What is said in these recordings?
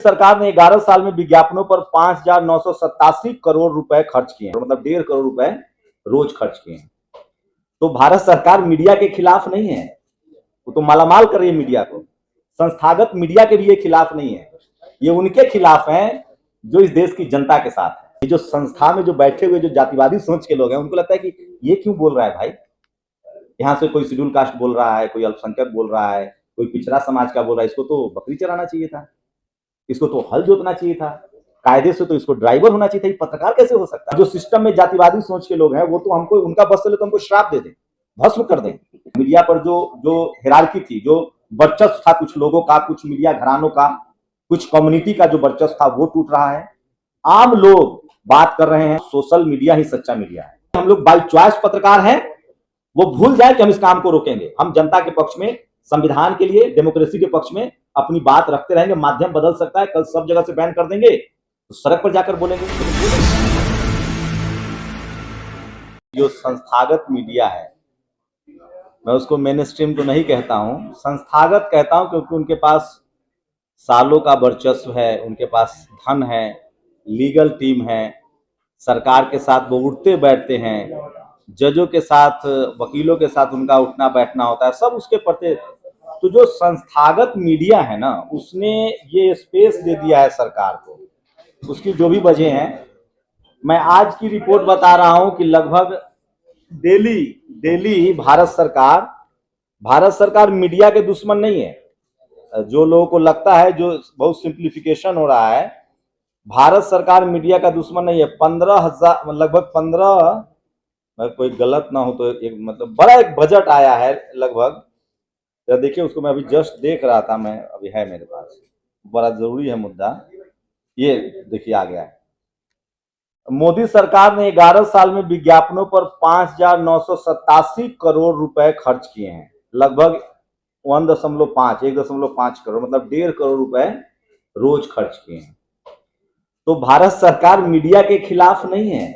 सरकार ने 11 साल में विज्ञापनों पर 5,987 करोड़ रुपए खर्च किए हैं, मतलब 1.5 करोड़ रुपए रोज खर्च किए हैं। तो भारत सरकार मीडिया के खिलाफ नहीं है, वो तो मालामाल कर रही है मीडिया को। संस्थागत मीडिया के भी ये खिलाफ नहीं है, ये उनके खिलाफ हैं जो इस देश की जनता के साथ है। ये जो संस्था में जो बैठे हुए जो जातिवादी सोच के लोग हैं, उनको लगता है कि ये क्यों बोल रहा है भाई, यहाँ से कोई शेड्यूल कास्ट बोल रहा है, कोई अल्पसंख्यक बोल रहा है, कोई पिछड़ा समाज का बोल रहा है, इसको तो बकरी चराना चाहिए था, इसको तो हल जोतना चाहिए था, कायदे से तो इसको ड्राइवर होना चाहिए था। पत्रकार कैसे हो सकता है? जो सिस्टम में जातिवादी सोच के लोग हैं वो तो हमको उनका बस चले तो हमको श्राप दे दें, भस्म कर दें। मीडिया पर जो हिरार्की थी, जो वर्चस्व था कुछ लोगों का, कुछ मीडिया घरानों का, कुछ कम्युनिटी का जो वर्चस्व था वो टूट रहा है। आम लोग बात कर रहे हैं सोशल मीडिया ही सच्चा मीडिया है। हम लोग बाई चॉइस पत्रकार हैं, वो भूल जाए कि हम इस काम को रोकेंगे। हम जनता के पक्ष में, संविधान के लिए, डेमोक्रेसी के पक्ष में अपनी बात रखते रहेंगे। माध्यम बदल सकता है, कल सब जगह से बैन कर देंगे तो सड़क पर जाकर बोलेंगे। जो संस्थागत मीडिया है, मैं उसको मेन स्ट्रीम तो नहीं कहता हूं, संस्थागत कहता हूं, क्योंकि उनके पास सालों का वर्चस्व है, उनके पास धन है, लीगल टीम है, सरकार के साथ वो उठते बैठते हैं, जजों के साथ, वकीलों के साथ उनका उठना बैठना होता है, सब उसके प्रति। तो जो संस्थागत मीडिया है ना, उसने ये स्पेस दे दिया है सरकार को। उसकी जो भी वजह है, मैं आज की रिपोर्ट बता रहा हूं कि लगभग डेली भारत सरकार मीडिया के दुश्मन नहीं है। जो लोगों को लगता है, जो बहुत सिंप्लीफिकेशन हो रहा है, भारत सरकार मीडिया का दुश्मन नहीं है। 15,000 लगभग 15, कोई गलत ना हो तो एक मतलब बड़ा एक बजट आया है लगभग। देखिए उसको मैं अभी जस्ट देख रहा था, मैं अभी है मेरे पास, बड़ा जरूरी है मुद्दा। ये देखिए आ गया है। मोदी सरकार ने 11 साल में विज्ञापनों पर 5,987 करोड़ रुपए खर्च किए हैं, लगभग 1.5 करोड़, मतलब 1.5 करोड़ रुपए रोज खर्च किए हैं। तो भारत सरकार मीडिया के खिलाफ नहीं है,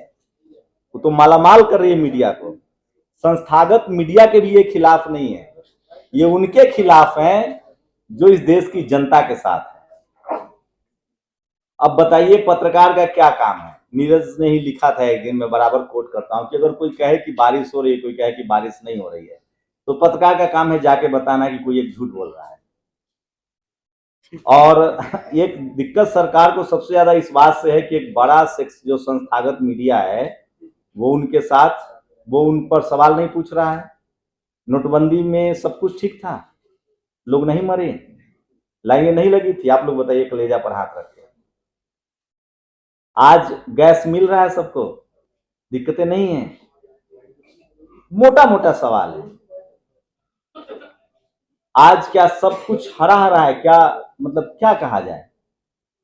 वो तो मालामाल कर रही है मीडिया को। संस्थागत मीडिया के भी ये खिलाफ नहीं है, ये उनके खिलाफ हैं जो इस देश की जनता के साथ है। अब बताइए पत्रकार का क्या काम है? नीरज ने ही लिखा था एक दिन, मैं बराबर कोट करता हूं कि अगर कोई कहे कि बारिश हो रही है, कोई कहे कि बारिश नहीं हो रही है, तो पत्रकार का काम है जाके बताना कि कोई एक झूठ बोल रहा है। और एक दिक्कत सरकार को सबसे ज्यादा इस बात से है कि एक बड़ा सेक्स जो संस्थागत मीडिया है वो उनके साथ, वो उन पर सवाल नहीं पूछ रहा है। नोटबंदी में सब कुछ ठीक था, लोग नहीं मरे, लाइनें नहीं लगी थी। आप लोग बताइए, कलेजा पर हाथ रख के। आज गैस मिल रहा है सबको, दिक्कतें नहीं है। मोटा मोटा सवाल है, आज क्या सब कुछ हरा हरा है क्या? मतलब क्या कहा जाए।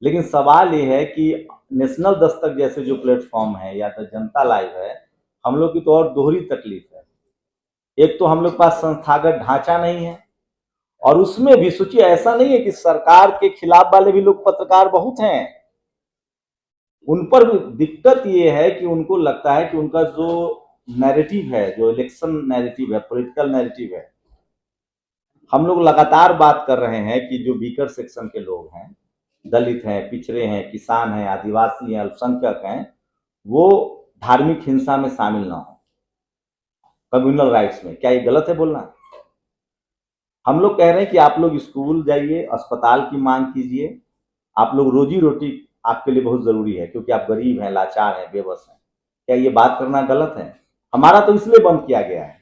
लेकिन सवाल ये है कि नेशनल दस्तक जैसे जो प्लेटफॉर्म है या तो जनता लाइव है, हम लोग की तो और दोहरी तकलीफ है। एक तो हम लोग पास संस्थागत ढांचा नहीं है, और उसमें भी सोचिए, ऐसा नहीं है कि सरकार के खिलाफ वाले भी लोग पत्रकार बहुत हैं, उन पर भी दिक्कत ये है कि उनको लगता है कि उनका जो नैरेटिव है, जो इलेक्शन नैरेटिव है, पॉलिटिकल नैरेटिव है, हम लोग लगातार बात कर रहे हैं कि जो वीकर सेक्शन के लोग हैं, दलित हैं, पिछड़े हैं, किसान हैं, आदिवासी हैं, अल्पसंख्यक हैं, वो धार्मिक हिंसा में शामिल ना हो, कम्युनल राइट्स में। क्या ये गलत है बोलना? हम लोग कह रहे हैं कि आप लोग स्कूल जाइए, अस्पताल की मांग कीजिए, आप लोग रोजी रोटी आपके लिए बहुत जरूरी है, क्योंकि आप गरीब हैं, लाचार हैं, बेबस हैं। क्या ये बात करना गलत है? हमारा तो इसलिए बंद किया गया है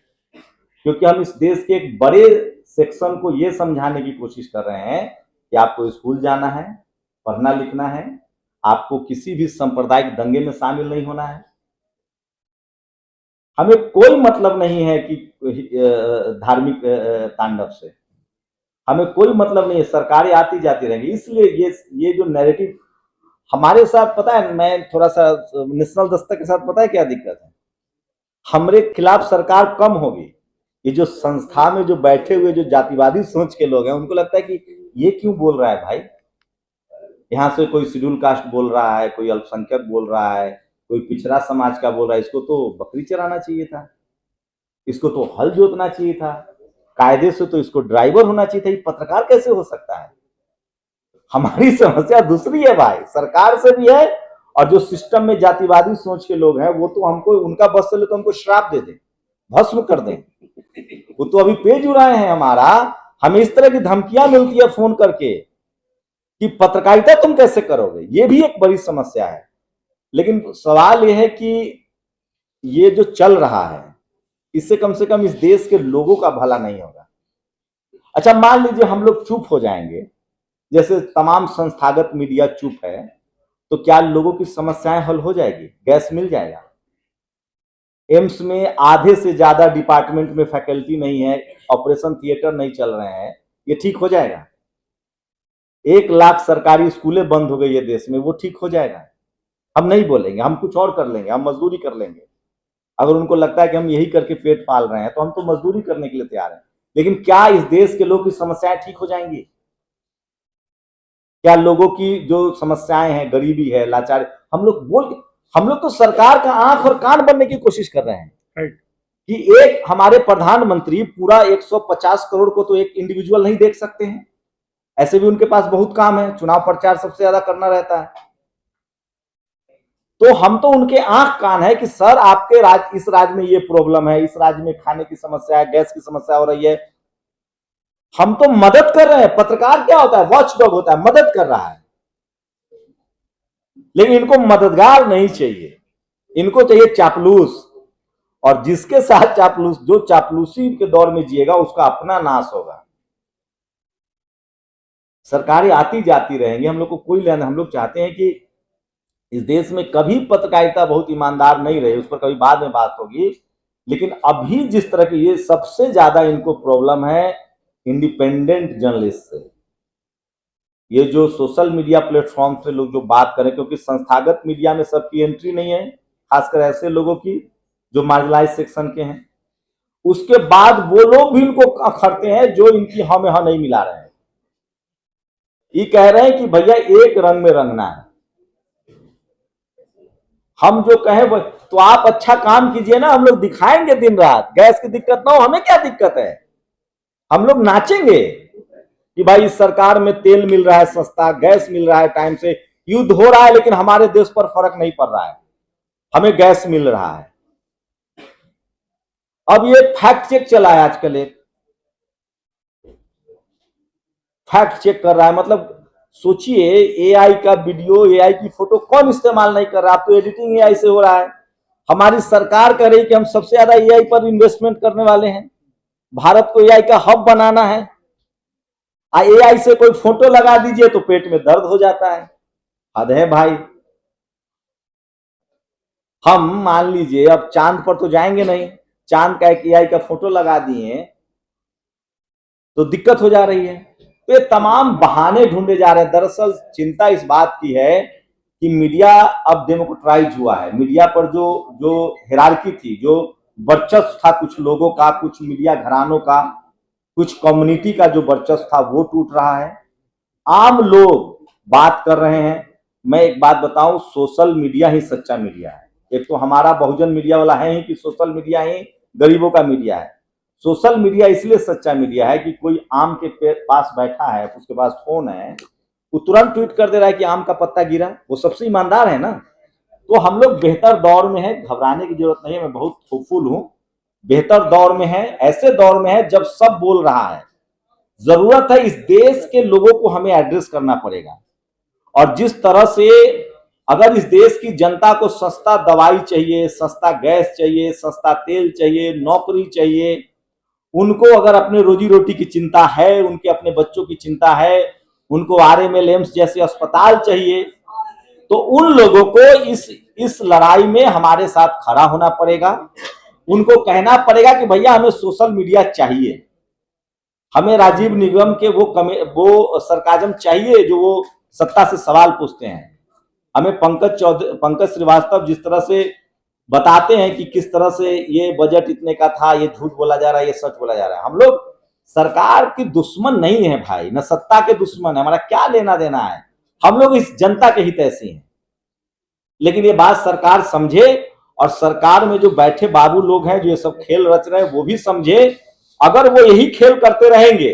क्योंकि हम इस देश के एक बड़े सेक्शन को ये समझाने की कोशिश कर रहे हैं कि आपको स्कूल जाना है, पढ़ना लिखना है, आपको किसी भी सांप्रदायिक दंगे में शामिल नहीं होना है। हमें कोई मतलब नहीं है कि धार्मिक तांडव से, हमें कोई मतलब नहीं है। सरकारें आती जाती रहेंगी, इसलिए ये जो नैरेटिव हमारे साथ, पता है, मैं थोड़ा सा नेशनल दस्तक के साथ, पता है क्या दिक्कत है? हमारे खिलाफ सरकार कम होगी। ये जो संस्था में जो बैठे हुए जो जातिवादी सोच के लोग हैं, उनको लगता है कि ये क्यों बोल रहा है भाई, यहाँ से कोई शेड्यूल कास्ट बोल रहा है, कोई अल्पसंख्यक बोल रहा है, कोई पिछड़ा समाज का बोल रहा है, इसको तो बकरी चराना चाहिए था, इसको तो हल जोतना चाहिए था, कायदे से तो इसको ड्राइवर होना चाहिए था। ये पत्रकार कैसे हो सकता है? हमारी समस्या दूसरी है भाई, सरकार से भी है, और जो सिस्टम में जातिवादी सोच के लोग हैं वो तो हमको उनका बस चले तो हमको श्राप दे दें, भस्म कर दें। वो तो अभी पेज उड़ाए हैं हमारा, हमें इस तरह की धमकियां मिलती है फोन करके कि पत्रकारिता तुम कैसे करोगे, ये भी एक बड़ी समस्या है। लेकिन सवाल यह है कि ये जो चल रहा है इससे कम से कम इस देश के लोगों का भला नहीं होगा। अच्छा, मान लीजिए हम लोग चुप हो जाएंगे, जैसे तमाम संस्थागत मीडिया चुप है, तो क्या लोगों की समस्याएं हल हो जाएगी? गैस मिल जाएगा? एम्स में आधे से ज्यादा डिपार्टमेंट में फैकल्टी नहीं है, ऑपरेशन थिएटर नहीं चल रहे हैं, ये ठीक हो जाएगा? 1 लाख सरकारी स्कूलें बंद हो गई है देश में, वो ठीक हो जाएगा? हम नहीं बोलेंगे, हम कुछ और कर लेंगे, हम मजदूरी कर लेंगे। अगर उनको लगता है कि हम यही करके पेट पाल रहे हैं तो हम तो मजदूरी करने के लिए तैयार हैं। लेकिन क्या इस देश के लोगों की समस्याएं ठीक हो जाएंगी? क्या लोगों की जो समस्याएं हैं, गरीबी है, लाचारी, हम लोग तो सरकार का आंख और कान बनने की कोशिश कर रहे हैं कि एक हमारे प्रधानमंत्री पूरा 150 करोड़ को तो एक इंडिविजुअल नहीं देख सकते हैं, ऐसे भी उनके पास बहुत काम है, चुनाव प्रचार सबसे ज्यादा करना रहता है। तो हम तो उनके आंख कान है कि सर आपके इस राज्य में ये प्रॉब्लम है, इस राज्य में खाने की समस्या है, गैस की समस्या हो रही है, हम तो मदद कर रहे हैं। पत्रकार क्या होता है? वॉचडॉग होता है, मदद कर रहा है। लेकिन इनको मददगार नहीं चाहिए, इनको चाहिए चापलूस, और जिसके साथ चापलूस, जो चापलूसी के दौर में जिएगा उसका अपना नाश होगा। सरकारें आती जाती रहेंगी, हम लोग को कोई लेना, हम लोग चाहते हैं कि इस देश में कभी पत्रकारिता बहुत ईमानदार नहीं रही, उस पर कभी बाद में बात होगी। लेकिन अभी जिस तरह की, ये सबसे ज्यादा इनको प्रॉब्लम है इंडिपेंडेंट जर्नलिस्ट से। ये जो सोशल मीडिया प्लेटफॉर्म से लोग जो बात करें, क्योंकि संस्थागत मीडिया में सबकी एंट्री नहीं है, खासकर ऐसे लोगों की जो मार्जिनलाइज सेक्शन के हैं। उसके बाद वो लोग भी इनको अखरते हैं जो इनकी हाँ में हाँ नहीं मिला रहे हैं। ये कह रहे हैं कि भैया एक रंग में रंगना है, हम जो कहें वो, तो आप अच्छा काम कीजिए ना, हम लोग दिखाएंगे दिन रात। गैस की दिक्कत ना हो, हमें क्या दिक्कत है, हम लोग नाचेंगे कि भाई इस सरकार में तेल मिल रहा है सस्ता, गैस मिल रहा है टाइम से, युद्ध हो रहा है लेकिन हमारे देश पर फर्क नहीं पड़ रहा है, हमें गैस मिल रहा है। अब ये फैक्ट चेक चला है आजकल, एक फैक्ट चेक कर रहा है, मतलब सोचिए एआई का वीडियो, एआई की फोटो कौन इस्तेमाल नहीं कर रहा, अब तो एडिटिंग एआई से हो रहा है। हमारी सरकार कह रही कि हम सबसे ज्यादा एआई पर इन्वेस्टमेंट करने वाले हैं, भारत को एआई का हब बनाना है। एआई से कोई फोटो लगा दीजिए तो पेट में दर्द हो जाता है। हद है भाई। हम मान लीजिए अब चांद पर तो जाएंगे नहीं, चांद का एक एआई का फोटो लगा दिए तो दिक्कत हो जा रही है। तो ये तमाम बहाने ढूंढे जा रहे हैं। दरअसल चिंता इस बात की है कि मीडिया अब डेमोक्रेटाइज हुआ है। मीडिया पर जो हिरार्की थी, जो वर्चस्व था कुछ लोगों का, कुछ मीडिया घरानों का, कुछ कम्युनिटी का जो वर्चस्व था वो टूट रहा है। आम लोग बात कर रहे हैं। मैं एक बात बताऊं, सोशल मीडिया ही सच्चा मीडिया है। एक तो हमारा बहुजन मीडिया वाला है ही कि सोशल मीडिया ही गरीबों का मीडिया है। सोशल मीडिया इसलिए सच्चा मीडिया है कि कोई आम के पास बैठा है, उसके पास फोन है, वो तुरंत ट्वीट कर दे रहा है कि आम का पत्ता गिरा, वो सबसे ईमानदार है ना। तो हम लोग बेहतर दौर में है, घबराने की जरूरत नहीं है, मैं बहुत होपफुल हूं। बेहतर दौर में है, ऐसे दौर में है जब सब बोल रहा है। जरूरत है इस देश के लोगों को हमें एड्रेस करना पड़ेगा। और जिस तरह से अगर इस देश की जनता को सस्ता दवाई चाहिए, सस्ता गैस चाहिए, सस्ता तेल चाहिए, नौकरी चाहिए, उनको अगर अपने रोजी रोटी की चिंता है, उनके अपने बच्चों की चिंता है, उनको आरएमएल एम्स जैसे अस्पताल चाहिए, तो उन लोगों को इस लड़ाई में हमारे साथ खड़ा होना पड़ेगा। उनको कहना पड़ेगा कि भैया हमें सोशल मीडिया चाहिए, हमें राजीव निगम के वो सरकाजम चाहिए जो वो सत्ता से सवाल पूछते हैं। हमें पंकज श्रीवास्तव जिस तरह से बताते हैं कि किस तरह से ये बजट इतने का था, ये झूठ बोला जा रहा है, ये सच बोला जा रहा है। हम लोग सरकार की दुश्मन नहीं है भाई, न सत्ता के दुश्मन है, हमारा क्या लेना देना है, हम लोग इस जनता के हितैषी हैं। लेकिन ये बात सरकार समझे, और सरकार में जो बैठे बाबू लोग हैं जो ये सब खेल रच रहे हैं वो भी समझे। अगर वो यही खेल करते रहेंगे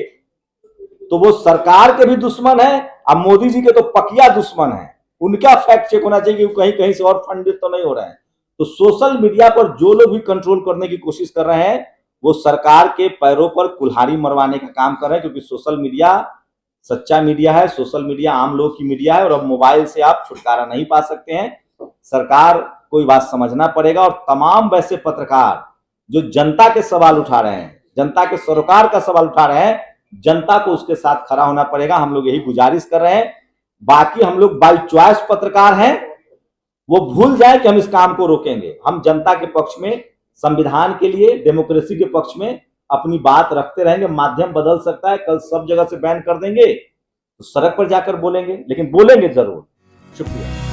तो वो सरकार के भी दुश्मन है, अब मोदी जी के तो पकिया दुश्मन है। उनका फैक्ट चेक होना चाहिए कि कहीं कहीं से और फंडित तो नहीं हो रहे हैं। तो सोशल मीडिया पर जो लोग भी कंट्रोल करने की कोशिश कर रहे हैं वो सरकार के पैरों पर कुल्हाड़ी मरवाने का काम कर रहे हैं, क्योंकि सोशल मीडिया सच्चा मीडिया है, सोशल मीडिया आम लोग की मीडिया है और अब मोबाइल से आप छुटकारा नहीं पा सकते हैं। सरकार को ये बात समझना पड़ेगा और तमाम वैसे पत्रकार जो जनता के सवाल उठा रहे हैं, जनता के सरोकार का सवाल उठा रहे हैं, जनता को उसके साथ खड़ा होना पड़ेगा। हम लोग यही गुजारिश कर रहे हैं। बाकी हम लोग बाय चॉइस पत्रकार हैं, वो भूल जाए कि हम इस काम को रोकेंगे। हम जनता के पक्ष में, संविधान के लिए, डेमोक्रेसी के पक्ष में अपनी बात रखते रहेंगे। माध्यम बदल सकता है, कल सब जगह से बैन कर देंगे तो सड़क पर जाकर बोलेंगे, लेकिन बोलेंगे जरूर। शुक्रिया।